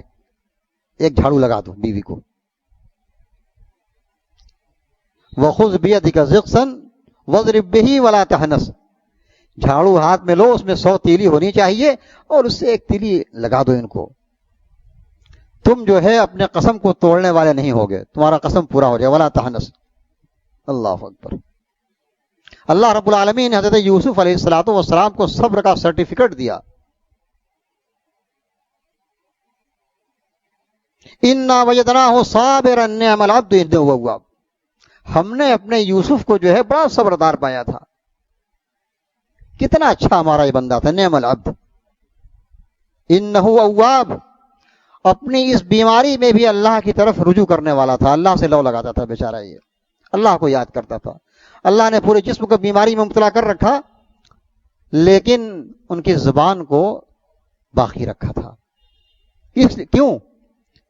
ایک جھاڑو لگا دو بیوی کو. وَخُذْ بِيَدِكَ ضِغْثًا وَاضْرِب بِّهِ وَلَا تَحْنَثْ. جھاڑو ہاتھ میں لو، اس میں 100 تیلی ہونی چاہیے، اور اس سے ایک تیلی لگا دو ان کو. تم جو ہے اپنے قسم کو توڑنے والے نہیں ہوگے، تمہارا قسم پورا ہو جائے. وَلَا تَحْنَثْ. اللہ اکبر. اللہ رب العالمین نے حضرت یوسف علیہ السلام کو صبر کا سرٹیفکیٹ دیا. اِنَّا وَجَدْنَاهُ صَابِرًا نِعْمَ الْعَبْدُ إِنَّهُ أَوَّابٌ. ہم نے اپنے یوسف کو جو ہے بڑا صبردار پایا تھا. کتنا اچھا ہمارا یہ بندہ تھا. نعم العبد انہ اواب. اپنی اس بیماری میں بھی اللہ کی طرف رجوع کرنے والا تھا، اللہ سے لو لگاتا تھا بیچارہ، یہ اللہ کو یاد کرتا تھا. اللہ نے پورے جسم کو بیماری میں مبتلا کر رکھا، لیکن ان کی زبان کو باقی رکھا تھا. کیوں؟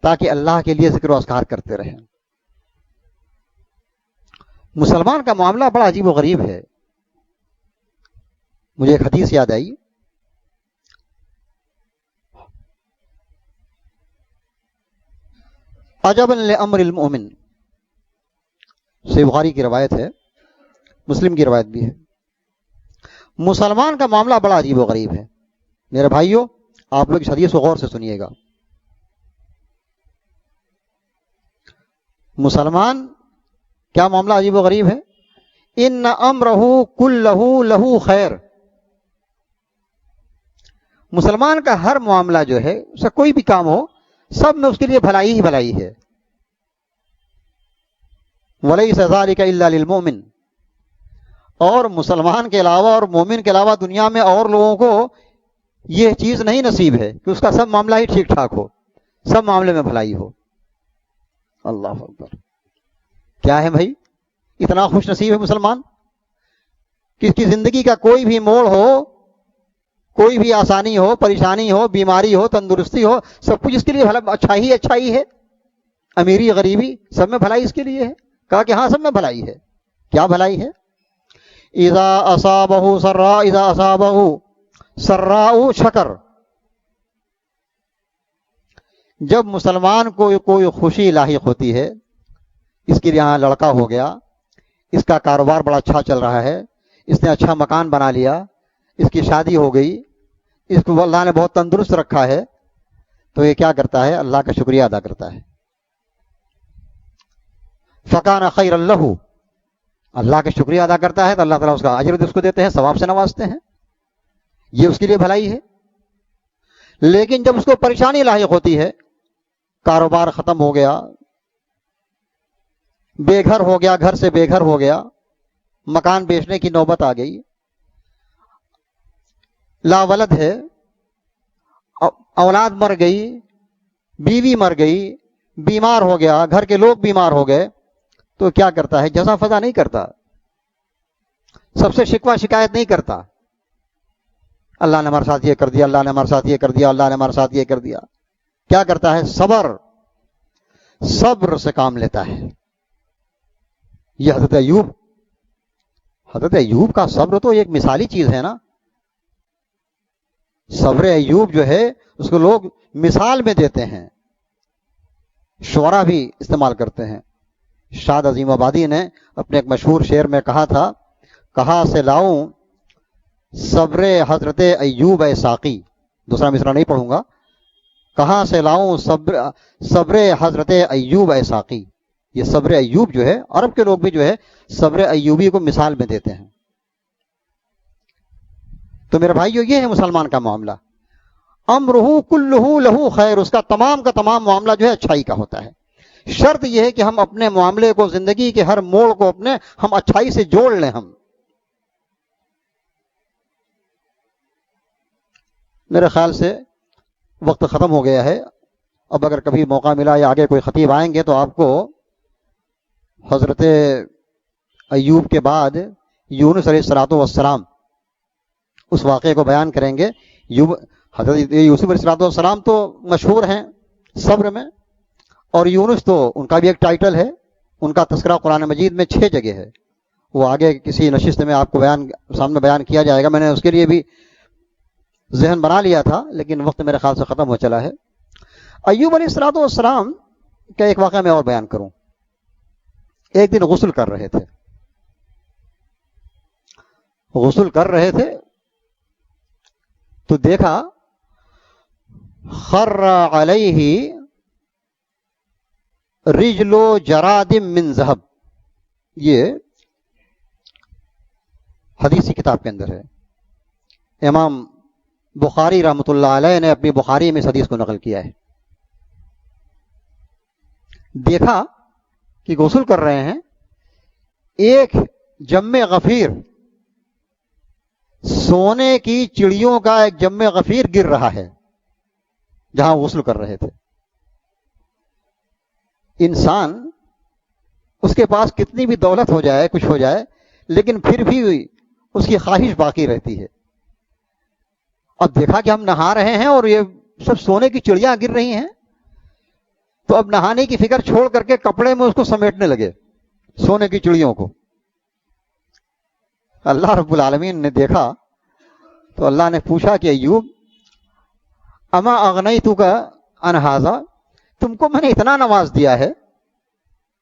تاکہ اللہ کے لیے ذکر و اذکار کرتے رہیں. مسلمان کا معاملہ بڑا عجیب و غریب ہے. مجھے ایک حدیث یاد آئی. عجبا لامر المؤمن، صحیح بخاری کی روایت ہے، مسلم کی روایت بھی ہے. مسلمان کا معاملہ بڑا عجیب و غریب ہے. میرے بھائیوں، آپ لوگ اس حدیث کو غور سے سنیے گا. مسلمان کیا معاملہ عجیب و غریب ہے. ان امرہ کلہ لہ خیر. مسلمان کا ہر معاملہ جو ہے، اس کا کوئی بھی کام ہو، سب میں اس کے لیے بھلائی ہی بھلائی ہے. ولیس ذلک الا للمؤمن. اور مسلمان کے علاوہ اور مومن کے علاوہ دنیا میں اور لوگوں کو یہ چیز نہیں نصیب ہے کہ اس کا سب معاملہ ہی ٹھیک ٹھاک ہو، سب معاملے میں بھلائی ہو. اللہ اکبر. کیا ہے بھائی؟ اتنا خوش نصیب ہے مسلمان کہ اس کی زندگی کا کوئی بھی موڑ ہو، کوئی بھی آسانی ہو، پریشانی ہو، بیماری ہو، تندرستی ہو، سب کچھ اس کے لیے اچھا ہی ہے. امیری غریبی سب میں بھلائی اس کے لیے ہے. کہا کہ ہاں سب میں بھلائی ہے. کیا بھلائی ہے؟ اذا اصابہ سراء شکر. جب مسلمان کو کوئی خوشی لاحق ہوتی ہے، اس کے یہاں لڑکا ہو گیا، اس کا کاروبار بڑا اچھا چل رہا ہے، اس نے اچھا مکان بنا لیا، اس کی شادی ہو گئی، اس کو اللہ نے بہت تندرست رکھا ہے، تو یہ کیا کرتا ہے؟ اللہ کا شکریہ ادا کرتا ہے. فکان خیر اللہ. اللہ کا شکریہ ادا کرتا ہے تو اللہ تعالیٰ اس کا اجر اس کو دیتے ہیں، ثواب سے نوازتے ہیں. یہ اس کے لیے بھلائی ہے. لیکن جب اس کو پریشانی لاحق ہوتی ہے، کاروبار ختم ہو گیا، بے گھر ہو گیا، گھر سے بے گھر ہو گیا، مکان بیچنے کی نوبت آ گئی، لا ولد ہے، اولاد مر گئی، بیوی مر گئی، بیمار ہو گیا، گھر کے لوگ بیمار ہو گئے، تو کیا کرتا ہے؟ جزا فضا نہیں کرتا، سب سے شکوہ شکایت نہیں کرتا. اللہ نے ہمارے ساتھ یہ کر دیا، اللہ نے ہمارے ساتھ یہ کر دیا، اللہ نے ہمارے ساتھ یہ کر دیا. کیا کرتا ہے؟ صبر سے کام لیتا ہے. یہ حضرت ایوب کا صبر تو ایک مثالی چیز ہے نا. صبر ایوب جو ہے اس کو لوگ مثال میں دیتے ہیں، شعرا بھی استعمال کرتے ہیں. شاد عظیم آبادی نے اپنے ایک مشہور شعر میں کہا تھا، کہاں سے لاؤں صبر حضرت ایوب اے ساقی. دوسرا مصرع نہیں پڑھوں گا. کہاں سے لاؤں صبر حضرت ایوب اے ساقی. یہ صبر ایوب جو ہے، عرب کے لوگ بھی جو ہے صبر ایوبی کو مثال میں دیتے ہیں. تو میرے بھائیو، یہ ہے مسلمان کا معاملہ. امرہ کلہ لہ خیر، اس کا تمام کا تمام معاملہ جو ہے اچھائی کا ہوتا ہے. شرط یہ ہے کہ ہم اپنے معاملے کو، زندگی کے ہر موڑ کو ہم اچھائی سے جوڑ لیں. میرے خیال سے وقت ختم ہو گیا ہے. اب اگر کبھی موقع ملا یا آگے کوئی خطیب آئیں گے تو آپ کو حضرت ایوب کے بعد یونس علیہ الصلوۃ والسلام اس واقعے کو بیان کریں گے. حضرت یوسف علیہ الصلوۃ والسلام تو مشہور ہیں صبر میں، اور یونس تو ان کا بھی ایک ٹائٹل ہے. ان کا تذکرہ قرآن مجید میں 6 جگہ ہے. وہ آگے کسی نشست میں آپ کو سامنے بیان کیا جائے گا. میں نے اس کے لیے بھی ذہن بنا لیا تھا، لیکن وقت میرے خیال سے ختم ہو چلا ہے. ایوب علیہ الصلوۃ والسلام کا ایک واقعہ میں اور بیان کروں. ایک دن غسل کر رہے تھے تو دیکھا خر علیہ رجل جراد من ذهب. یہ حدیث کی کتاب کے اندر ہے. امام بخاری رحمۃ اللہ علیہ نے اپنی بخاری میں اس حدیث کو نقل کیا ہے. دیکھا کہ غسل کر رہے ہیں، ایک جم غفیر، سونے کی چڑیوں کا ایک جم غفیر گر رہا ہے جہاں غسل کر رہے تھے. انسان اس کے پاس کتنی بھی دولت ہو جائے، کچھ ہو جائے، لیکن پھر بھی اس کی خواہش باقی رہتی ہے. اب دیکھا کہ ہم نہا رہے ہیں اور یہ سب سونے کی چڑیاں گر رہی ہیں، تو اب نہانے کی فکر چھوڑ کر کے کپڑے میں اس کو سمیٹنے لگے، سونے کی چڑیوں کو. اللہ رب العالمین نے دیکھا تو اللہ نے پوچھا کہ ایوب اما اغنیتک عن ھذا، تم کو میں نے اتنا نواز دیا ہے،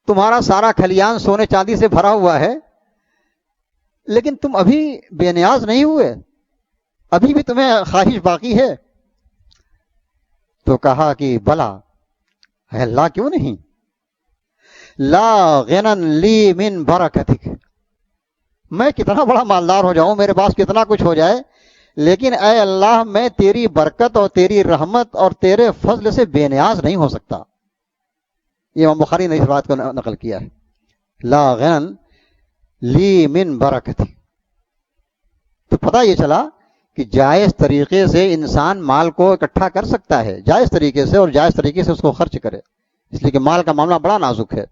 تمہارا سارا کھلیان سونے چاندی سے بھرا ہوا ہے، لیکن تم ابھی بے نیاز نہیں ہوئے، ابھی بھی تمہیں خواہش باقی ہے؟ تو کہا کہ بلا، ہے اللہ کیوں نہیں. لا غنن لی من برکتک، میں کتنا بڑا مالدار ہو جاؤں، میرے پاس کتنا کچھ ہو جائے، لیکن اے اللہ میں تیری برکت اور تیری رحمت اور تیرے فضل سے بے نیاز نہیں ہو سکتا. یہ امام بخاری نے اس بات کو نقل کیا ہے. لا غنن لی من برکتک. تو پتہ یہ چلا کہ جائز طریقے سے انسان مال کو اکٹھا کر سکتا ہے، جائز طریقے سے، اور جائز طریقے سے اس کو خرچ کرے. اس لیے کہ مال کا معاملہ بڑا نازک ہے.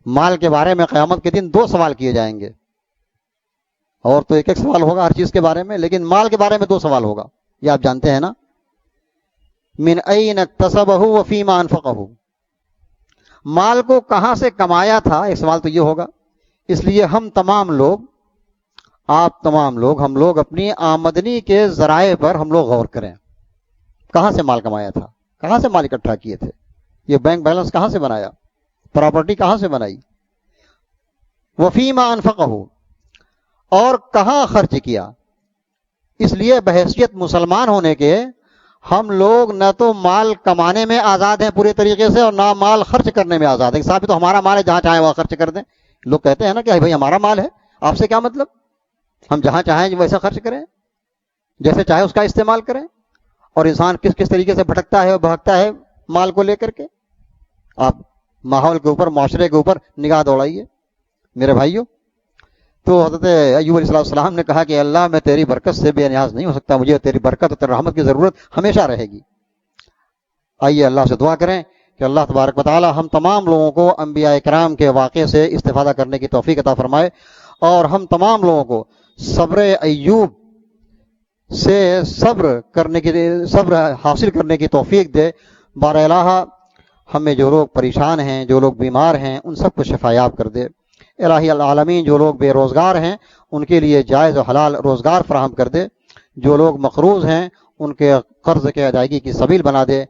مال کے بارے میں قیامت کے دن 2 سوال کیے جائیں گے، اور تو ایک سوال ہوگا ہر چیز کے بارے میں، لیکن مال کے بارے میں 2 سوال ہوگا. یہ آپ جانتے ہیں نا. من این اکتسبہ وفیما انفقہ، مال کو کہاں سے کمایا تھا، ایک سوال تو یہ ہوگا. اس لیے ہم تمام لوگ، آپ تمام لوگ، ہم لوگ اپنی آمدنی کے ذرائع پر ہم لوگ غور کریں. کہاں سے مال کمایا تھا، کہاں سے مال اکٹھا کیے تھے، یہ بینک بیلنس کہاں سے بنایا، پراپرٹی کہاں سے بنائی. وفیما انفقہ، اور کہاں خرچ کیا. اس لیے بحیثیت مسلمان ہونے کے ہم لوگ نہ تو مال کمانے میں آزاد ہیں پورے طریقے سے، اور نہ مال خرچ کرنے میں آزاد ہیں. صاحب تو ہمارا مال ہے، جہاں چاہیں وہاں خرچ کر دیں. لوگ کہتے ہیں نا کہ بھائی ہمارا مال ہے، آپ سے کیا مطلب، ہم جہاں چاہیں ویسا خرچ کریں، جیسے چاہے اس کا استعمال کریں. اور انسان کس کس طریقے سے بھٹکتا ہے اور بھگتا ہے مال کو لے کر کے. آپ ماحول کے اوپر، معاشرے کے اوپر نگاہ دوڑائیے میرے بھائیوں. تو حضرت ایوب علیہ السلام نے کہا کہ اللہ میں تیری برکت سے بے نیاز نہیں ہو سکتا، مجھے تیری برکت اور تیری رحمت کی ضرورت ہمیشہ رہے گی. آئیے اللہ سے دعا کریں کہ اللہ تبارک و تعالی ہم تمام لوگوں کو انبیاء کرام کے واقعے سے استفادہ کرنے کی توفیق عطا فرمائے، اور ہم تمام لوگوں کو صبر ایوب سے صبر حاصل کرنے کی توفیق دے. بار الہ ہمیں جو لوگ پریشان ہیں، جو لوگ بیمار ہیں، ان سب کو شفا یاب کر دے. الہی العالمین جو لوگ بے روزگار ہیں ان کے لیے جائز و حلال روزگار فراہم کر دے. جو لوگ مقروض ہیں ان کے قرض کے ادائیگی کی سبیل بنا دے.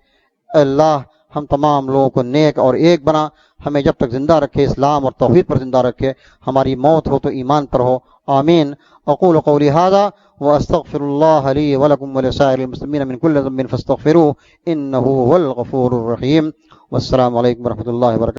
اللہ ہم تمام لوگوں کو نیک اور ایک بنا، ہمیں جب تک زندہ رکھے اسلام اور توحید پر زندہ رکھے، ہماری موت ہو تو ایمان پر ہو. آمین. اقول قولی ھذا واستغفر اللہ لی ولکم ولسائر المسلمین من کل ذنب فاستغفروه انه هو الغفور الرحیم. والسلام علیکم ورحمۃ اللہ وبرکاتہ.